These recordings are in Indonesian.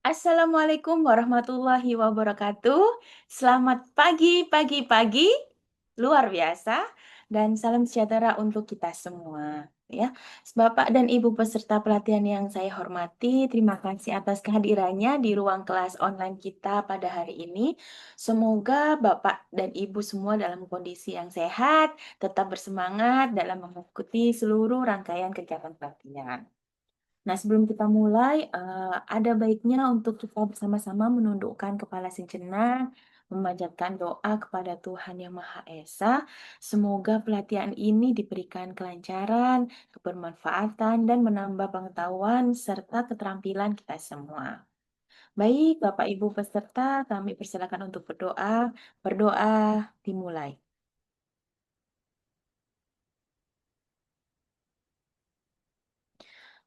Assalamualaikum warahmatullahi wabarakatuh. Selamat pagi, pagi, pagi. Luar biasa. Dan salam sejahtera untuk kita semua. Ya, Bapak dan Ibu peserta pelatihan yang saya hormati, terima kasih atas kehadirannya di ruang kelas online kita pada hari ini. Semoga Bapak dan Ibu semua dalam kondisi yang sehat, tetap bersemangat dalam mengikuti seluruh rangkaian kegiatan pelatihan. Nah, sebelum kita mulai, ada baiknya untuk kita bersama-sama menundukkan kepala sejenak, memanjatkan doa kepada Tuhan Yang Maha Esa. Semoga pelatihan ini diberikan kelancaran, kebermanfaatan, dan menambah pengetahuan serta keterampilan kita semua. Baik, Bapak Ibu peserta, kami persilakan untuk berdoa. Berdoa dimulai.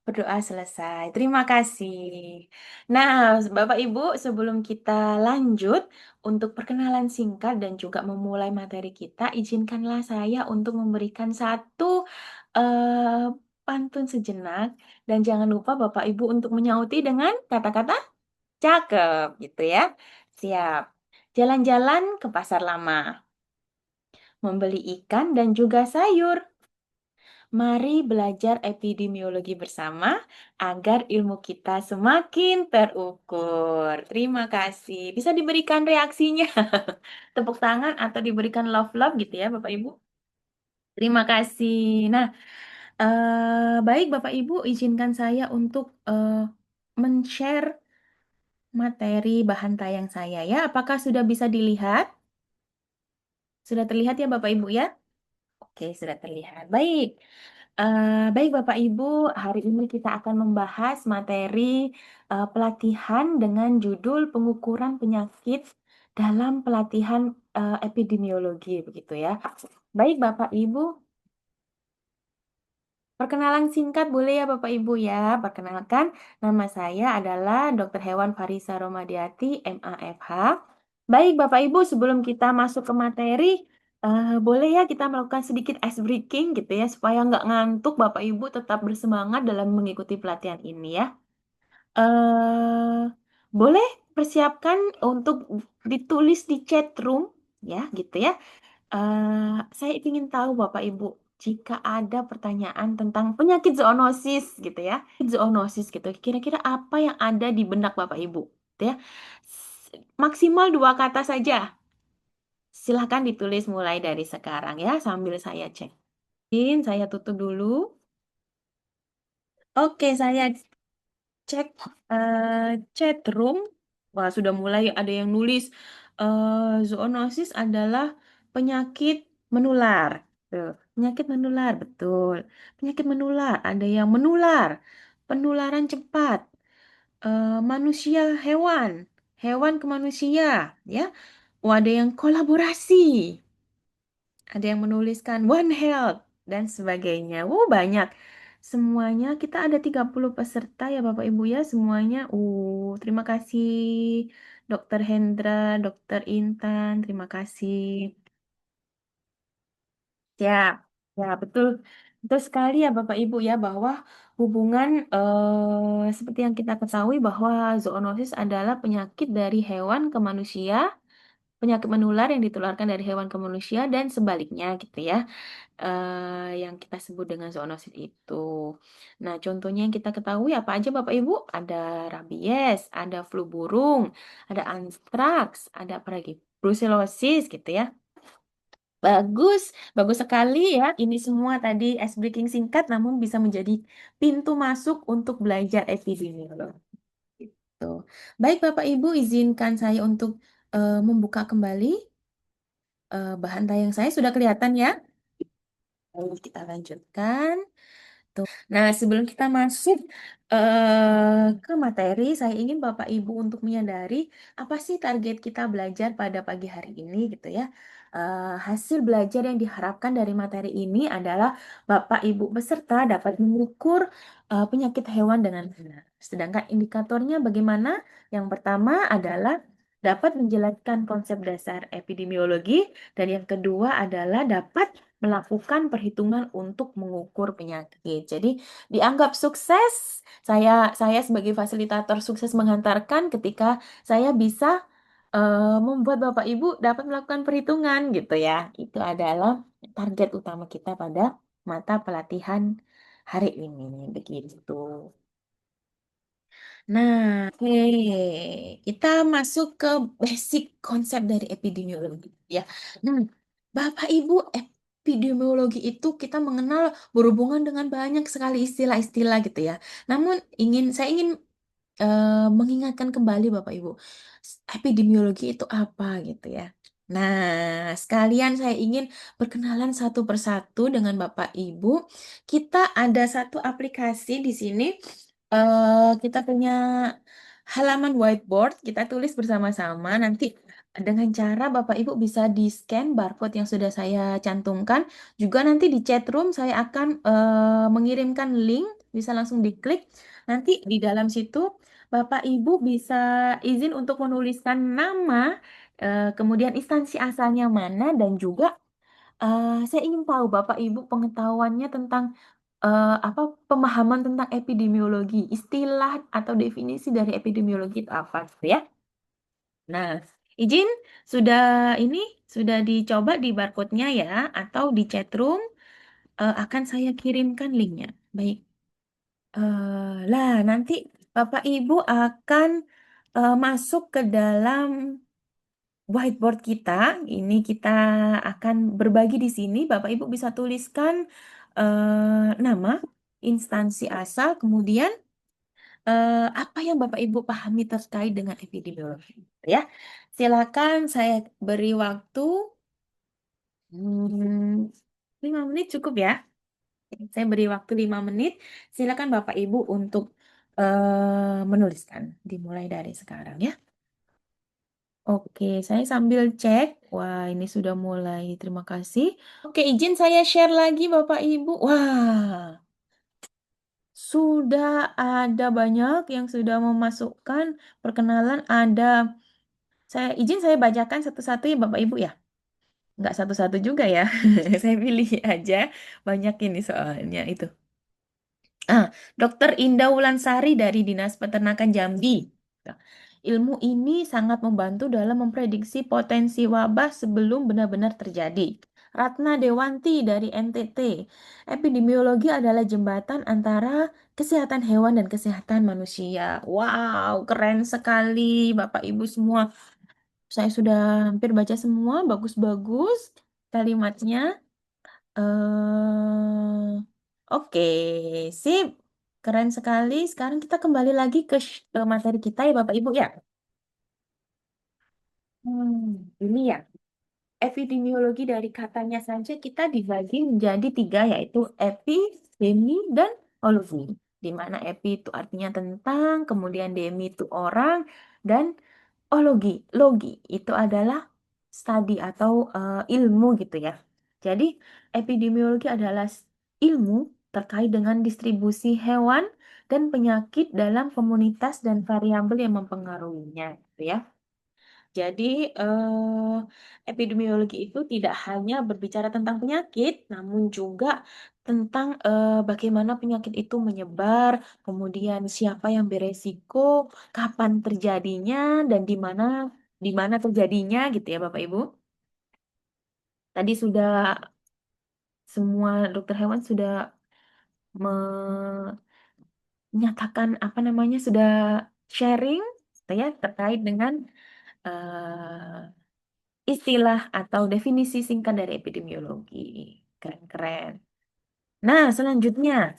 Berdoa selesai. Terima kasih. Nah, Bapak Ibu, sebelum kita lanjut untuk perkenalan singkat dan juga memulai materi kita, izinkanlah saya untuk memberikan satu eh, pantun sejenak dan jangan lupa Bapak Ibu untuk menyauti dengan kata-kata cakep gitu ya. Siap. Jalan-jalan ke pasar lama, membeli ikan dan juga sayur. Mari belajar epidemiologi bersama agar ilmu kita semakin terukur. Terima kasih. Bisa diberikan reaksinya, tepuk tangan atau diberikan love-love gitu ya, Bapak Ibu. Terima kasih. Nah, baik Bapak Ibu, izinkan saya untuk men-share materi bahan tayang saya ya. Apakah sudah bisa dilihat? Sudah terlihat ya Bapak Ibu ya? Oke, sudah terlihat. Baik. Baik Bapak Ibu, hari ini kita akan membahas materi pelatihan dengan judul pengukuran penyakit dalam pelatihan epidemiologi begitu ya. Baik Bapak Ibu, perkenalan singkat boleh ya Bapak Ibu ya. Perkenalkan, nama saya adalah Dr. Hewan Farisa Romadiati, MAFH. Baik Bapak Ibu, sebelum kita masuk ke materi, boleh ya kita melakukan sedikit ice breaking gitu ya, supaya nggak ngantuk Bapak Ibu tetap bersemangat dalam mengikuti pelatihan ini ya. eh Boleh persiapkan untuk ditulis di chat room ya gitu ya. Saya ingin tahu Bapak Ibu, jika ada pertanyaan tentang penyakit zoonosis gitu ya, zoonosis gitu, kira-kira apa yang ada di benak Bapak Ibu, gitu ya? Maksimal dua kata saja. Silahkan ditulis mulai dari sekarang ya, sambil saya cek. Saya tutup dulu. Oke, saya cek chat room. Wah, sudah mulai ada yang nulis zoonosis adalah penyakit menular. Tuh, penyakit menular, betul. Penyakit menular, ada yang menular, penularan cepat, manusia hewan, hewan ke manusia, ya. Oh, ada yang kolaborasi, ada yang menuliskan One Health dan sebagainya. Banyak. Semuanya kita ada 30 peserta ya Bapak Ibu ya semuanya. Terima kasih Dokter Hendra, Dokter Intan, terima kasih. Siap. Ya, betul. Betul sekali ya Bapak Ibu ya bahwa hubungan seperti yang kita ketahui bahwa zoonosis adalah penyakit dari hewan ke manusia, penyakit menular yang ditularkan dari hewan ke manusia dan sebaliknya gitu ya. Yang kita sebut dengan zoonosis itu. Nah, contohnya yang kita ketahui apa aja Bapak Ibu? Ada rabies, ada flu burung, ada antraks, ada apa lagi? Brucellosis gitu ya. Bagus, bagus sekali ya. Ini semua tadi ice breaking singkat namun bisa menjadi pintu masuk untuk belajar epidemiologi. Gitu. Baik Bapak Ibu, izinkan saya untuk membuka kembali bahan tayang saya. Sudah kelihatan ya? Lalu kita lanjutkan. Nah, sebelum kita masuk ke materi, saya ingin Bapak Ibu untuk menyadari apa sih target kita belajar pada pagi hari ini gitu ya. Hasil belajar yang diharapkan dari materi ini adalah Bapak Ibu peserta dapat mengukur penyakit hewan dengan benar. Sedangkan indikatornya bagaimana? Yang pertama adalah dapat menjelaskan konsep dasar epidemiologi dan yang kedua adalah dapat melakukan perhitungan untuk mengukur penyakit. Jadi dianggap sukses. Saya sebagai fasilitator sukses menghantarkan ketika saya bisa membuat Bapak Ibu dapat melakukan perhitungan gitu ya. Itu adalah target utama kita pada mata pelatihan hari ini. Begitu. Nah, oke, kita masuk ke basic konsep dari epidemiologi ya. Nah, Bapak Ibu, epidemiologi itu kita mengenal berhubungan dengan banyak sekali istilah-istilah gitu ya. Namun saya ingin mengingatkan kembali Bapak Ibu, epidemiologi itu apa gitu ya. Nah, sekalian saya ingin perkenalan satu persatu dengan Bapak Ibu. Kita ada satu aplikasi di sini. Kita punya halaman whiteboard, kita tulis bersama-sama. Nanti dengan cara Bapak Ibu bisa di-scan barcode yang sudah saya cantumkan. Juga nanti di chat room saya akan mengirimkan link, bisa langsung diklik. Nanti di dalam situ Bapak Ibu bisa izin untuk menuliskan nama, kemudian instansi asalnya mana, dan juga saya ingin tahu Bapak Ibu pengetahuannya tentang apa pemahaman tentang epidemiologi, istilah atau definisi dari epidemiologi itu apa gitu ya. Nah, izin sudah ini sudah dicoba di barcode-nya ya atau di chat room akan saya kirimkan linknya. Baik. Lah, nanti Bapak Ibu akan masuk ke dalam whiteboard kita. Ini kita akan berbagi di sini. Bapak Ibu bisa tuliskan nama, instansi asal, kemudian apa yang Bapak Ibu pahami terkait dengan epidemiologi. Ya, silakan saya beri waktu 5 menit cukup ya. Saya beri waktu 5 menit. Silakan Bapak Ibu untuk menuliskan. Dimulai dari sekarang ya. Oke, saya sambil cek. Wah, ini sudah mulai. Terima kasih. Oke, izin saya share lagi Bapak Ibu. Wah, sudah ada banyak yang sudah memasukkan perkenalan. Saya bacakan satu-satu ya Bapak Ibu ya. Nggak satu-satu juga ya. Saya pilih aja. Banyak ini soalnya itu. Dokter Indah Wulansari dari Dinas Peternakan Jambi. Nah, ilmu ini sangat membantu dalam memprediksi potensi wabah sebelum benar-benar terjadi. Ratna Dewanti dari NTT. Epidemiologi adalah jembatan antara kesehatan hewan dan kesehatan manusia. Wow, keren sekali Bapak Ibu semua. Saya sudah hampir baca semua, bagus-bagus kalimatnya. eh oke, sip. Keren sekali. Sekarang kita kembali lagi ke materi kita ya Bapak Ibu ya. Ini ya. Epidemiologi dari katanya saja kita dibagi menjadi tiga yaitu epi, demi, dan ologi. Di mana epi itu artinya tentang, kemudian demi itu orang, dan ologi. Logi itu adalah studi atau ilmu gitu ya. Jadi epidemiologi adalah ilmu terkait dengan distribusi hewan dan penyakit dalam komunitas dan variabel yang mempengaruhinya gitu ya. Jadi, epidemiologi itu tidak hanya berbicara tentang penyakit, namun juga tentang bagaimana penyakit itu menyebar, kemudian siapa yang beresiko, kapan terjadinya, dan di mana terjadinya, gitu ya, Bapak Ibu. Tadi sudah semua dokter hewan sudah menyatakan apa namanya, sudah sharing, gitu ya, terkait dengan istilah atau definisi singkat dari epidemiologi. Keren-keren. Nah, selanjutnya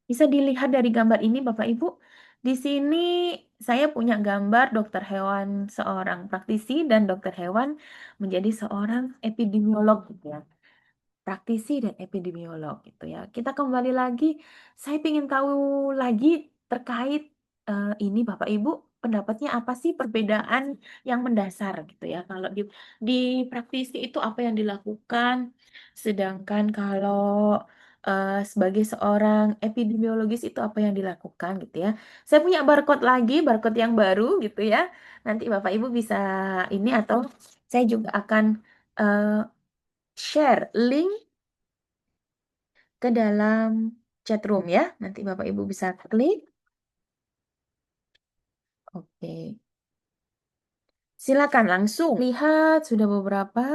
bisa dilihat dari gambar ini Bapak Ibu. Di sini saya punya gambar dokter hewan seorang praktisi dan dokter hewan menjadi seorang epidemiolog gitu ya. Praktisi dan epidemiolog gitu ya. Kita kembali lagi, saya ingin tahu lagi terkait ini Bapak Ibu, pendapatnya apa sih perbedaan yang mendasar gitu ya. Kalau di praktisi itu apa yang dilakukan, sedangkan kalau sebagai seorang epidemiologis itu apa yang dilakukan gitu ya. Saya punya barcode lagi, barcode yang baru gitu ya. Nanti Bapak Ibu bisa ini atau saya juga akan eh, share link ke dalam chat room ya. Nanti Bapak Ibu bisa klik. Oke. Silakan langsung lihat sudah beberapa,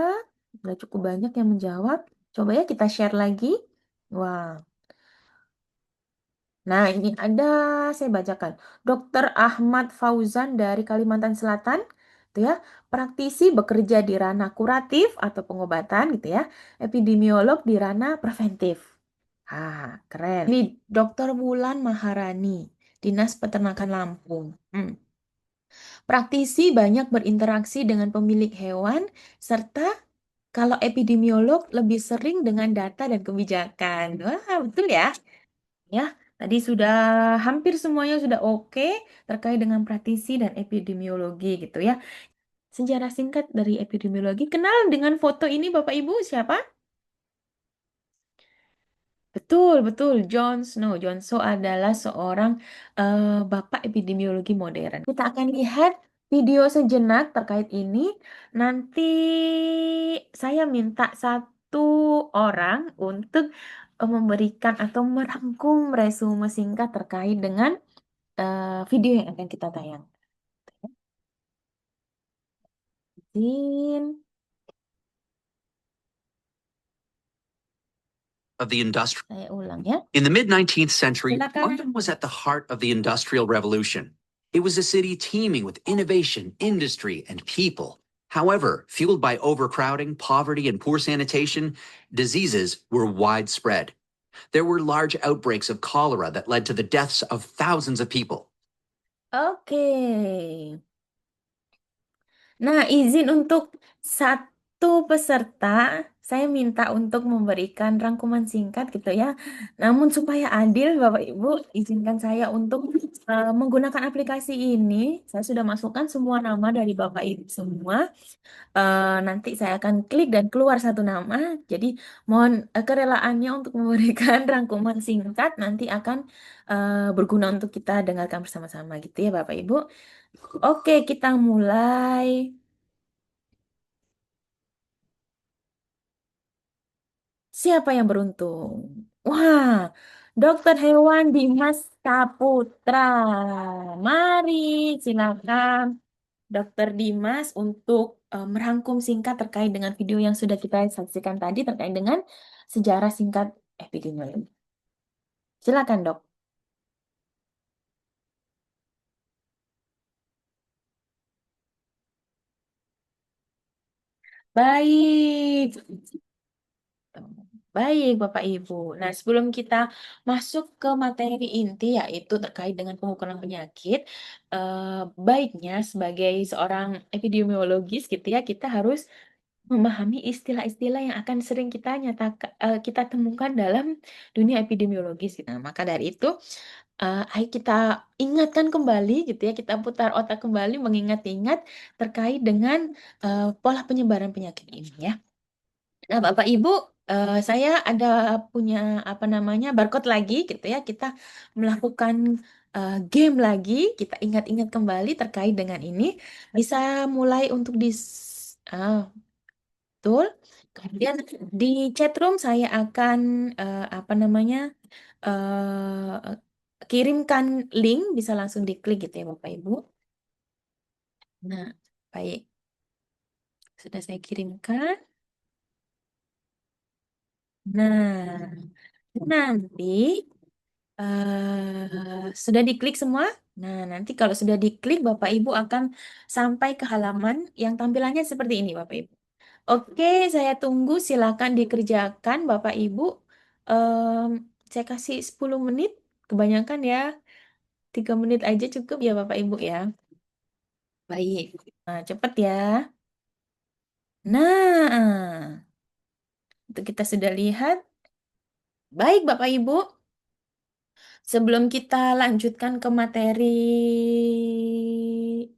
sudah cukup banyak yang menjawab. Coba ya kita share lagi. Wah. Nah, ini ada saya bacakan. Dokter Ahmad Fauzan dari Kalimantan Selatan, gitu ya. Praktisi bekerja di ranah kuratif atau pengobatan gitu ya. Epidemiolog di ranah preventif. Keren. Ini Dokter Wulan Maharani, Dinas Peternakan Lampung. Praktisi banyak berinteraksi dengan pemilik hewan, serta kalau epidemiolog lebih sering dengan data dan kebijakan. Wah, betul ya? Ya, tadi sudah hampir semuanya sudah oke terkait dengan praktisi dan epidemiologi gitu ya. Sejarah singkat dari epidemiologi. Kenal dengan foto ini Bapak Ibu siapa? Betul, betul. John Snow. John Snow adalah seorang bapak epidemiologi modern. Kita akan lihat video sejenak terkait ini. Nanti saya minta satu orang untuk memberikan atau merangkum resume singkat terkait dengan video yang akan kita tayang. Izin. Of the industrial. Saya ulang ya. In the mid-19th century, Silakan. London was at the heart of the Industrial Revolution. It was a city teeming with innovation, industry, and people. However, fueled by overcrowding, poverty, and poor sanitation, diseases were widespread. There were large outbreaks of cholera that led to the deaths of thousands of people. Oke. Nah, izin untuk satu peserta, saya minta untuk memberikan rangkuman singkat gitu ya. Namun supaya adil, Bapak Ibu, izinkan saya untuk menggunakan aplikasi ini. Saya sudah masukkan semua nama dari Bapak Ibu semua. Nanti saya akan klik dan keluar satu nama. Jadi mohon kerelaannya untuk memberikan rangkuman singkat nanti akan berguna untuk kita dengarkan bersama-sama gitu ya Bapak Ibu. Oke, kita mulai. Siapa yang beruntung? Wah, Dokter Hewan Dimas Saputra. Mari, silakan Dokter Dimas untuk merangkum singkat terkait dengan video yang sudah kita saksikan tadi terkait dengan sejarah singkat epidemiologi. Silakan, Dok. Baik. Baik, Bapak Ibu. Nah, sebelum kita masuk ke materi inti, yaitu terkait dengan pengukuran penyakit, baiknya sebagai seorang epidemiologis gitu ya, kita harus memahami istilah-istilah yang akan sering kita nyatakan, kita temukan dalam dunia epidemiologis. Gitu. Nah, maka dari itu, ayo kita ingatkan kembali gitu ya, kita putar otak kembali, mengingat-ingat terkait dengan pola penyebaran penyakit ini ya. Nah, Bapak Ibu, saya ada punya apa namanya barcode lagi gitu ya. Kita melakukan game lagi. Kita ingat-ingat kembali terkait dengan ini. Bisa mulai untuk ah, betul. Kemudian di chat room saya akan apa namanya kirimkan link. Bisa langsung diklik gitu ya, Bapak Ibu. Nah, baik. Sudah saya kirimkan. Nah, nanti sudah diklik semua? Nah, nanti kalau sudah diklik, Bapak Ibu akan sampai ke halaman yang tampilannya seperti ini, Bapak Ibu. Oke, saya tunggu. Silakan dikerjakan, Bapak Ibu. Em, saya kasih 10 menit. Kebanyakan ya, 3 menit aja cukup ya, Bapak Ibu ya. Baik. Nah, cepat ya. Nah, itu kita sudah lihat. Baik, Bapak Ibu. Sebelum kita lanjutkan ke materi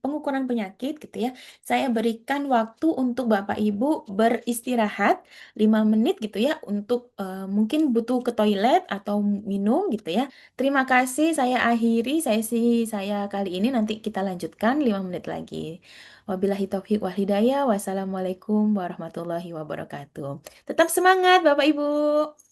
pengukuran penyakit gitu ya, saya berikan waktu untuk Bapak Ibu beristirahat 5 menit gitu ya untuk mungkin butuh ke toilet atau minum gitu ya. Terima kasih, saya akhiri sesi saya kali ini, nanti kita lanjutkan 5 menit lagi. Wabillahi taufiq wal hidayah. Wassalamualaikum warahmatullahi wabarakatuh. Tetap semangat Bapak Ibu.